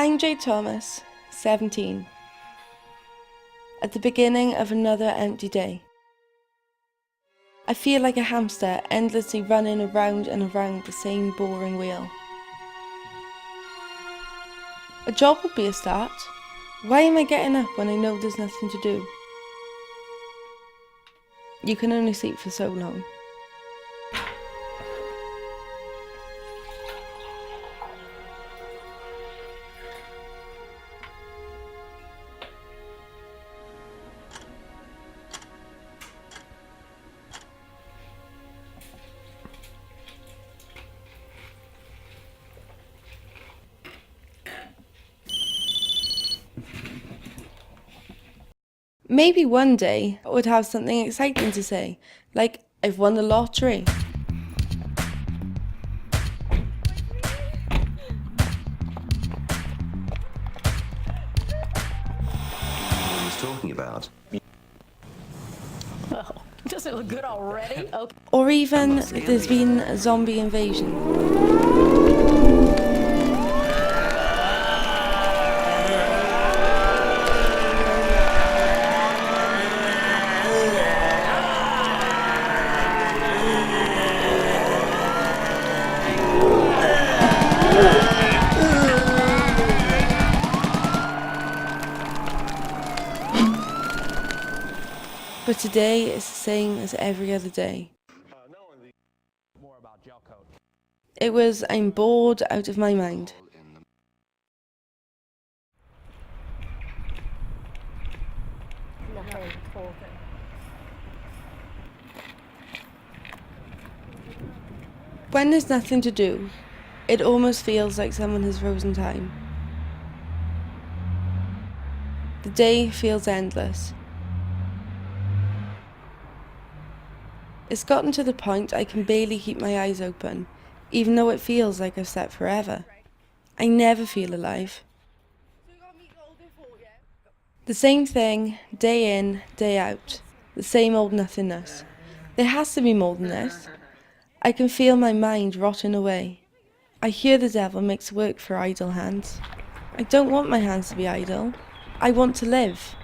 I'm Jade Thomas, 17, at the beginning of another empty day. I feel like a hamster endlessly running around and around the same boring wheel. A job would be a start. Why am I getting up when I know there's nothing to do? You can only sleep for so long. Maybe one day I would have something exciting to say, like I've won the lottery. He's talking about. Oh, does it look good already? Okay. Or even there's been a zombie invasion. But today is the same as every other day. It was, I'm bored out of my mind. When there's nothing to do, it almost feels like someone has frozen time. The day feels endless. It's gotten to the point I can barely keep my eyes open, even though it feels like I've slept forever. I never feel alive. The same thing, day in, day out. The same old nothingness. There has to be more than this. I can feel my mind rotting away. I hear the devil makes work for idle hands. I don't want my hands to be idle. I want to live.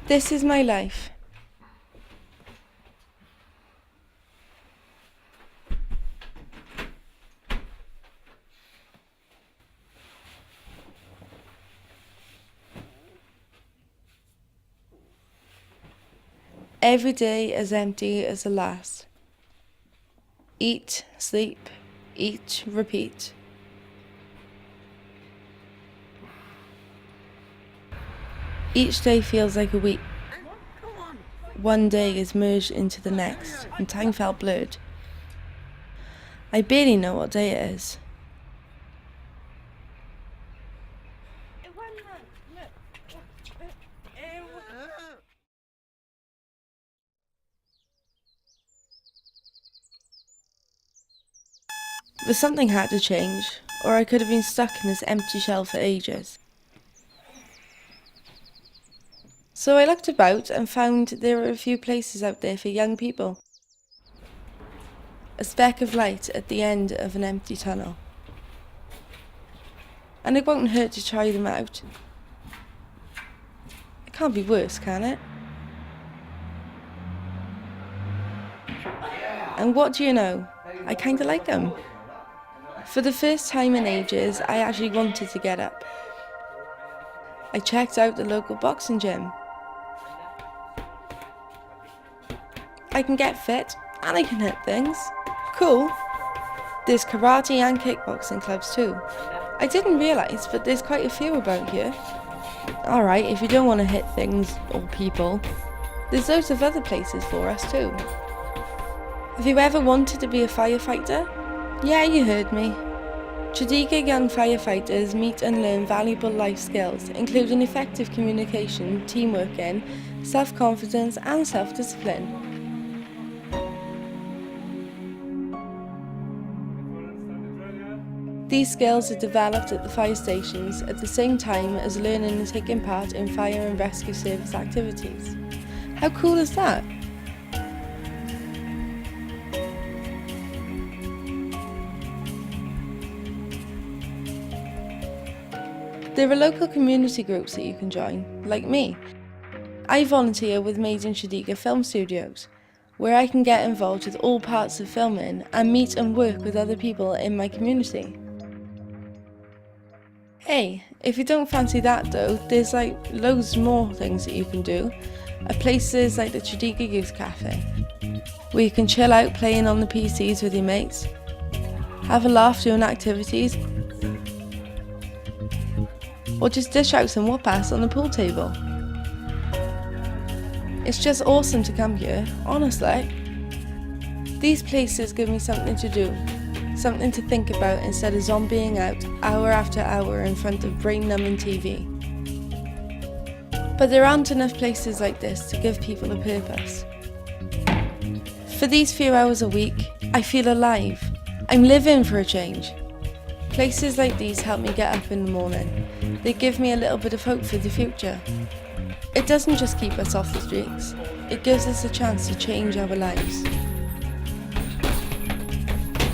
This is my life. Every day as empty as the last. Eat, sleep, eat, repeat. Each day feels like a week. One day is merged into the next, and time felt blurred. I barely know what day it is. But something had to change, or I could have been stuck in this empty shell for ages. So I looked about and found there were a few places out there for young people. A speck of light at the end of an empty tunnel. And it won't hurt to try them out. It can't be worse, can it? And what do you know? I kinda like them. For the first time in ages, I actually wanted to get up. I checked out the local boxing gym. I can get fit, and I can hit things. Cool. There's karate and kickboxing clubs too. I didn't realise, but there's quite a few about here. Alright, if you don't want to hit things or people, there's loads of other places for us too. Have you ever wanted to be a firefighter? Yeah, you heard me. Chadiga young firefighters meet and learn valuable life skills, including effective communication, teamworking, self-confidence and self-discipline. These skills are developed at the fire stations at the same time as learning and taking part in fire and rescue service activities. How cool is that? There are local community groups that you can join, like me. I volunteer with Made in Shadiga Film Studios, where I can get involved with all parts of filming and meet and work with other people in my community. Hey, if you don't fancy that though, there's like loads more things that you can do at places like the Shadiga Youth Cafe, where you can chill out playing on the PCs with your mates, have a laugh doing activities, or just dish out some whoop-ass on the pool table. It's just awesome to come here, honestly. These places give me something to do, something to think about instead of zombieing out hour after hour in front of brain-numbing TV. But there aren't enough places like this to give people a purpose. For these few hours a week, I feel alive. I'm living for a change. Places like these help me get up in the morning. They give me a little bit of hope for the future. It doesn't just keep us off the streets, it gives us a chance to change our lives.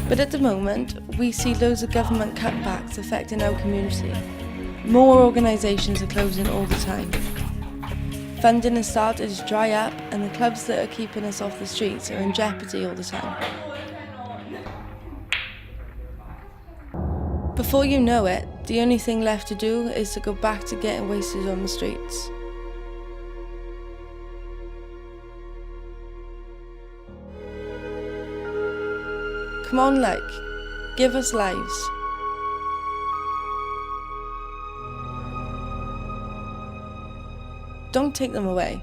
But at the moment, we see loads of government cutbacks affecting our community. More organisations are closing all the time. Funding has started to dry up, and the clubs that are keeping us off the streets are in jeopardy all the time. Before you know it, the only thing left to do is to go back to getting wasted on the streets. Come on, give us lives. Don't take them away.